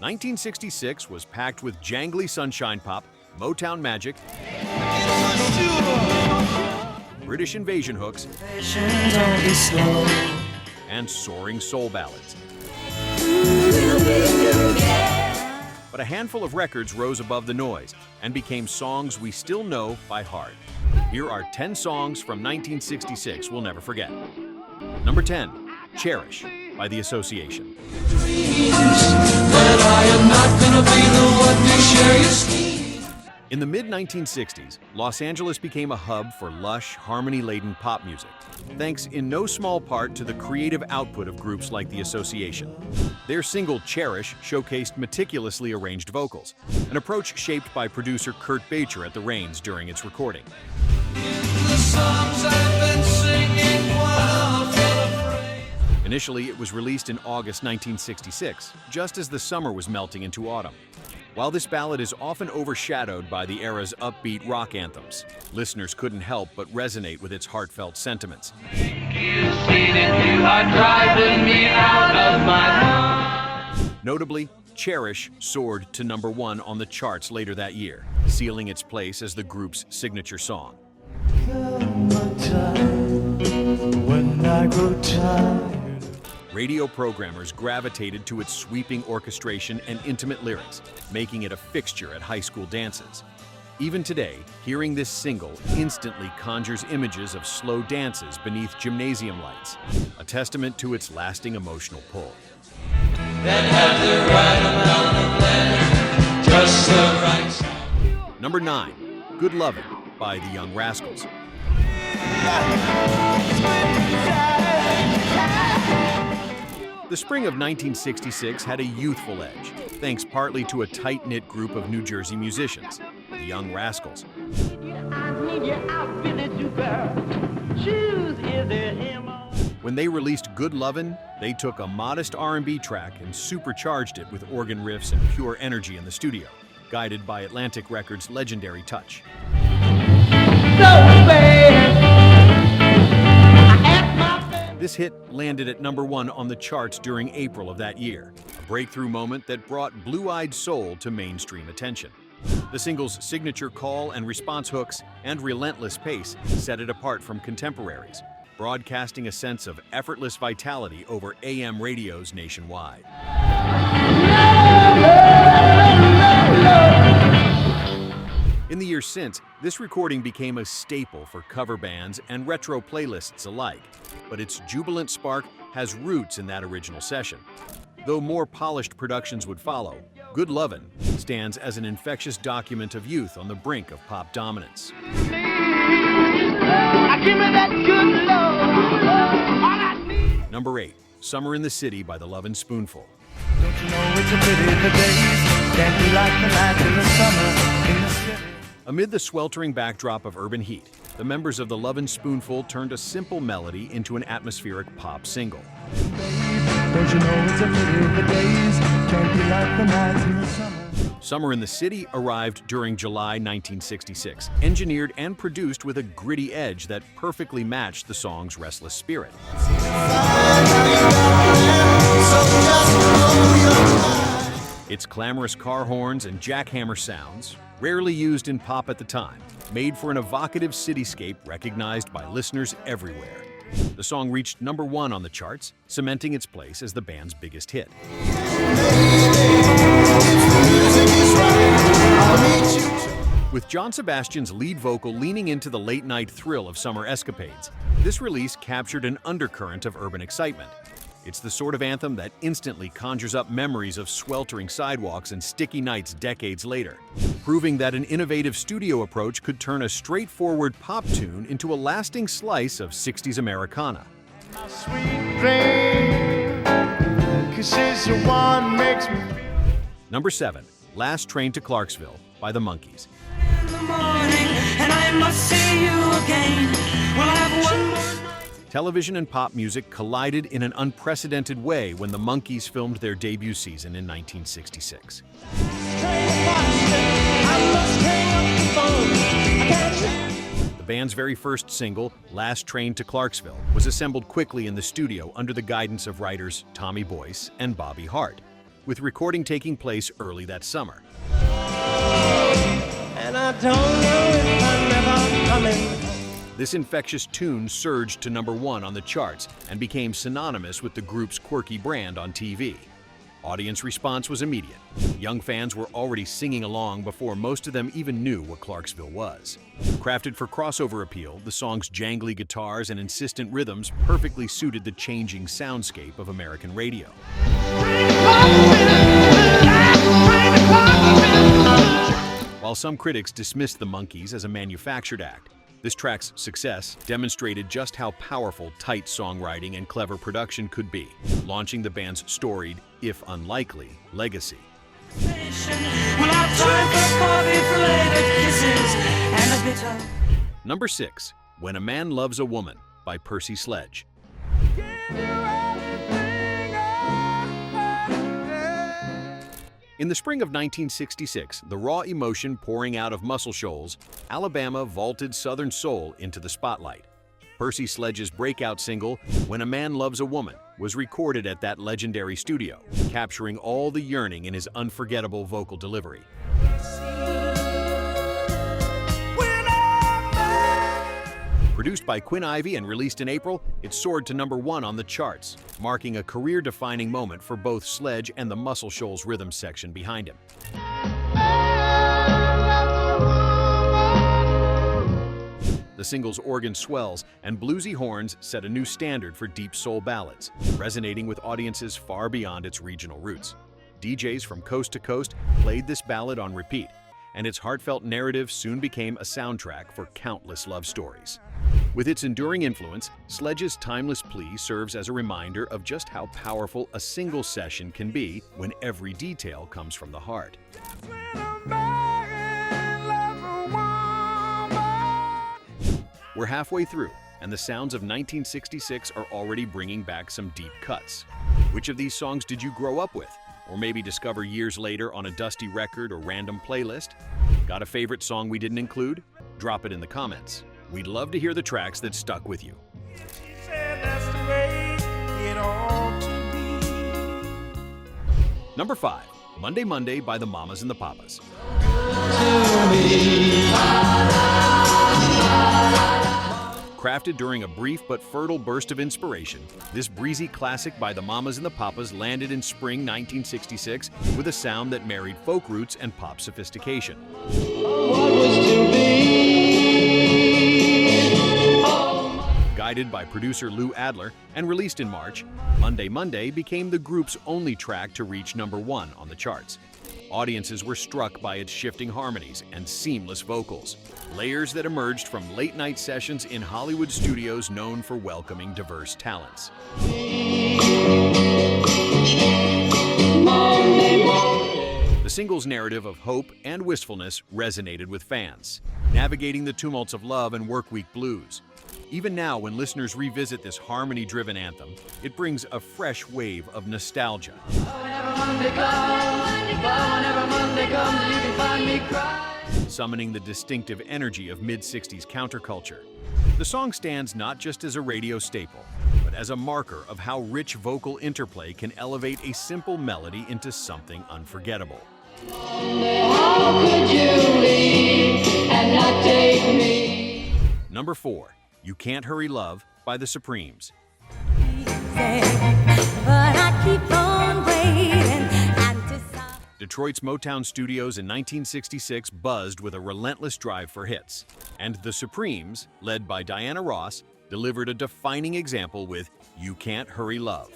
1966 was packed with jangly sunshine pop, Motown magic, British invasion hooks, and soaring soul ballads. But a handful of records rose above the noise and became songs we still know by heart. Here are 10 songs from 1966 we'll never forget. Number 10, Cherish by The Association. In the mid-1960s, Los Angeles became a hub for lush, harmony-laden pop music, thanks in no small part to the creative output of groups like The Association. Their single Cherish showcased meticulously arranged vocals, an approach shaped by producer Kurt Bacher at the reins during its recording. Initially, it was released in August 1966, just as the summer was melting into autumn. While this ballad is often overshadowed by the era's upbeat rock anthems, listeners couldn't help but resonate with its heartfelt sentiments. Notably, Cherish soared to number 1 on the charts later that year, sealing its place as the group's signature song. Radio programmers gravitated to its sweeping orchestration and intimate lyrics, making it a fixture at high school dances. Even today, hearing this single instantly conjures images of slow dances beneath gymnasium lights, a testament to its lasting emotional pull. Number 9, Good Lovin' by the Young Rascals. The spring of 1966 had a youthful edge, thanks partly to a tight-knit group of New Jersey musicians, the Young Rascals. When they released Good Lovin', they took a modest R&B track and supercharged it with organ riffs and pure energy in the studio, guided by Atlantic Records' legendary touch. This hit landed at number 1 on the charts during April of that year, a breakthrough moment that brought blue-eyed soul to mainstream attention. The single's signature call and response hooks and relentless pace set it apart from contemporaries, broadcasting a sense of effortless vitality over AM radios nationwide. In the years since, this recording became a staple for cover bands and retro playlists alike, but its jubilant spark has roots in that original session. Though more polished productions would follow, Good Lovin' stands as an infectious document of youth on the brink of pop dominance. Number 8, Summer in the City by the Lovin' Spoonful. Don't you know it's a pity the days can't be like the nights in the summer in the city. Amid the sweltering backdrop of urban heat, the members of the Lovin' Spoonful turned a simple melody into an atmospheric pop single. Don't you know it's a pity the days can't be like the nights in the summer. Summer in the City arrived during July 1966, engineered and produced with a gritty edge that perfectly matched the song's restless spirit. Its clamorous car horns and jackhammer sounds, rarely used in pop at the time, made for an evocative cityscape recognized by listeners everywhere. The song reached number 1 on the charts, cementing its place as the band's biggest hit. With John Sebastian's lead vocal leaning into the late-night thrill of summer escapades, this release captured an undercurrent of urban excitement. It's the sort of anthem that instantly conjures up memories of sweltering sidewalks and sticky nights decades later, proving that an innovative studio approach could turn a straightforward pop tune into a lasting slice of 60s Americana. Number 7, Last Train to Clarksville by the Monkees. Television and pop music collided in an unprecedented way when the Monkees filmed their debut season in 1966. The band's very first single, Last Train to Clarksville, was assembled quickly in the studio under the guidance of writers Tommy Boyce and Bobby Hart. with recording taking place early that summer. And I don't know if I'm ever coming. This infectious tune surged to #1 on the charts and became synonymous with the group's quirky brand on TV. Audience response was immediate. Young fans were already singing along before most of them even knew what Clarksville was. Crafted for crossover appeal, the song's jangly guitars and insistent rhythms perfectly suited the changing soundscape of American radio. While some critics dismissed the Monkees as a manufactured act, this track's success demonstrated just how powerful tight songwriting and clever production could be, launching the band's storied, if unlikely, legacy. Number 6, When a Man Loves a Woman by Percy Sledge. In the spring of 1966, the raw emotion pouring out of Muscle Shoals, Alabama vaulted Southern soul into the spotlight. Percy Sledge's breakout single, When a Man Loves a Woman, was recorded at that legendary studio, capturing all the yearning in his unforgettable vocal delivery. Produced by Quinn Ivey and released in April, it soared to #1 on the charts, marking a career-defining moment for both Sledge and the Muscle Shoals rhythm section behind him. The single's organ swells and bluesy horns set a new standard for deep soul ballads, resonating with audiences far beyond its regional roots. DJs from coast to coast played this ballad on repeat, and its heartfelt narrative soon became a soundtrack for countless love stories. With its enduring influence, Sledge's timeless plea serves as a reminder of just how powerful a single session can be when every detail comes from the heart. We're halfway through, and the sounds of 1966 are already bringing back some deep cuts. Which of these songs did you grow up with? Or maybe discover years later on a dusty record or random playlist? Got a favorite song we didn't include? Drop it in the comments. We'd love to hear the tracks that stuck with you. Number 5, Monday Monday by the Mamas and the Papas. Crafted during a brief but fertile burst of inspiration, this breezy classic by the Mamas and the Papas landed in spring 1966 with a sound that married folk roots and pop sophistication. What was to be? Guided by producer Lou Adler and released in March, Monday Monday became the group's only track to reach #1 on the charts. Audiences were struck by its shifting harmonies and seamless vocals, layers that emerged from late-night sessions in Hollywood studios known for welcoming diverse talents. The single's narrative of hope and wistfulness resonated with fans, navigating the tumults of love and workweek blues. Even now, when listeners revisit this harmony-driven anthem, it brings a fresh wave of nostalgia. Summoning the distinctive energy of mid-60s counterculture. The song stands not just as a radio staple, but as a marker of how rich vocal interplay can elevate a simple melody into something unforgettable. Number 4, You Can't Hurry Love by the Supremes. Detroit's Motown studios in 1966 buzzed with a relentless drive for hits, and the Supremes, led by Diana Ross, delivered a defining example with You Can't Hurry Love.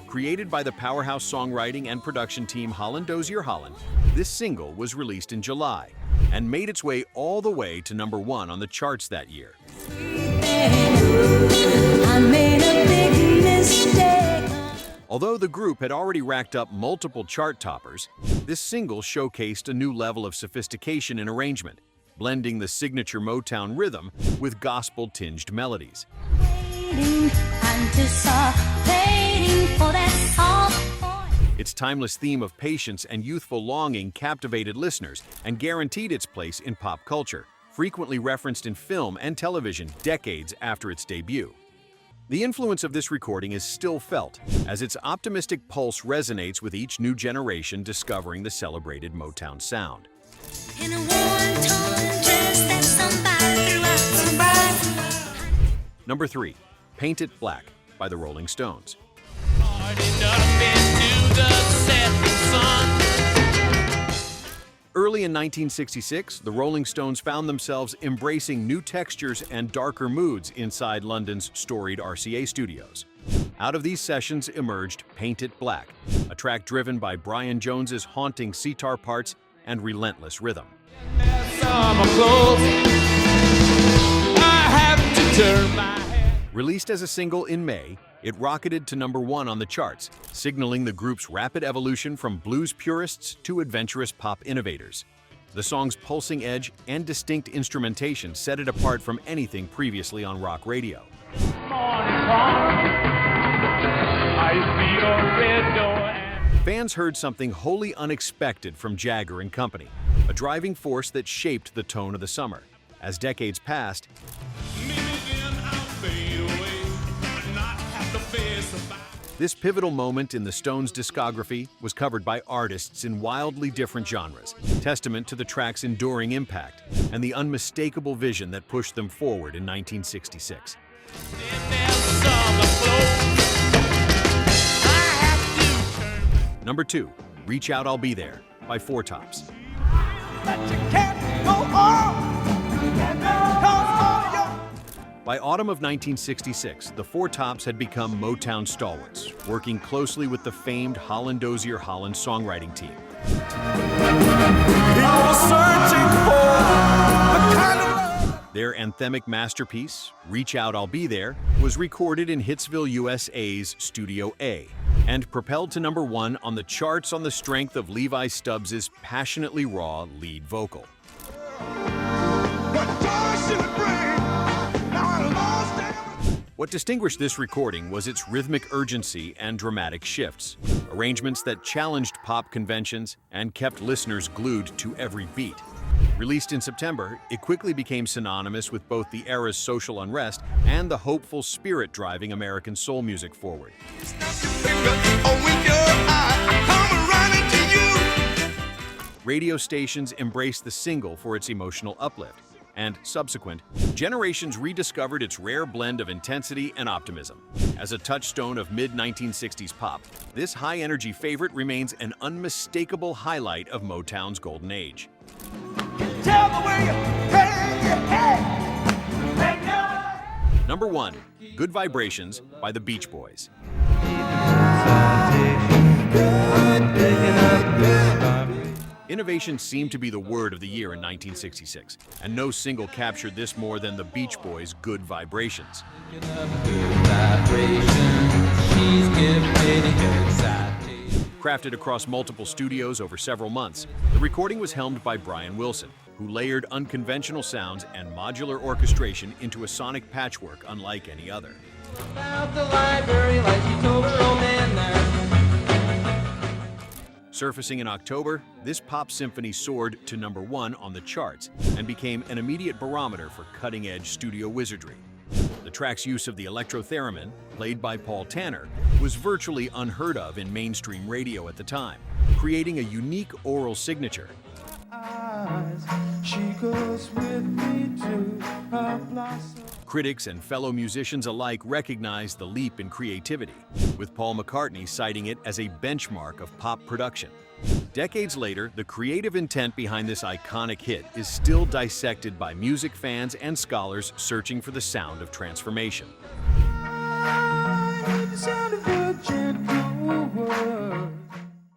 Created by the powerhouse songwriting and production team Holland Dozier Holland, this single was released in July and made its way all the way to #1 on the charts that year. Although the group had already racked up multiple chart toppers, this single showcased a new level of sophistication in arrangement, blending the signature Motown rhythm with gospel-tinged melodies. Its timeless theme of patience and youthful longing captivated listeners and guaranteed its place in pop culture, frequently referenced in film and television decades after its debut. The influence of this recording is still felt, as its optimistic pulse resonates with each new generation discovering the celebrated Motown sound. In a one-tone dress that somebody threw out. Number 3, Paint It Black by the Rolling Stones. Early in 1966, the Rolling Stones found themselves embracing new textures and darker moods inside London's storied RCA studios. Out of these sessions emerged Paint It Black, a track driven by Brian Jones's haunting sitar parts and relentless rhythm. Released as a single in May, it rocketed to number 1 on the charts, signaling the group's rapid evolution from blues purists to adventurous pop innovators. The song's pulsing edge and distinct instrumentation set it apart from anything previously on rock radio. Fans heard something wholly unexpected from Jagger and company, a driving force that shaped the tone of the summer. As decades passed, this pivotal moment in the Stones' discography was covered by artists in wildly different genres, testament to the track's enduring impact and the unmistakable vision that pushed them forward in 1966. Number 2, Reach Out, I'll Be There by Four Tops. By autumn of 1966, the Four Tops had become Motown stalwarts, working closely with the famed Holland Dozier Holland songwriting team. Their anthemic masterpiece, Reach Out, I'll Be There, was recorded in Hitsville, USA's Studio A, and propelled to number 1 on the charts on the strength of Levi Stubbs' passionately raw lead vocal. What distinguished this recording was its rhythmic urgency and dramatic shifts, arrangements that challenged pop conventions and kept listeners glued to every beat. Released in September, it quickly became synonymous with both the era's social unrest and the hopeful spirit driving American soul music forward. Radio stations embraced the single for its emotional uplift, and subsequent generations rediscovered its rare blend of intensity and optimism. As a touchstone of mid-1960s pop, this high-energy favorite remains an unmistakable highlight of Motown's golden age. Number 1, Good Vibrations by the Beach Boys. Innovation seemed to be the word of the year in 1966, and no single captured this more than the Beach Boys' Good Vibrations. Crafted across multiple studios over several months, the recording was helmed by Brian Wilson, who layered unconventional sounds and modular orchestration into a sonic patchwork unlike any other. Surfacing in October, this pop symphony soared to number 1 on the charts and became an immediate barometer for cutting-edge studio wizardry. The track's use of the electro-theremin, played by Paul Tanner, was virtually unheard of in mainstream radio at the time, creating a unique aural signature. She goes with me to a blossom. Critics and fellow musicians alike recognized the leap in creativity, with Paul McCartney citing it as a benchmark of pop production. Decades later, the creative intent behind this iconic hit is still dissected by music fans and scholars searching for the sound of transformation.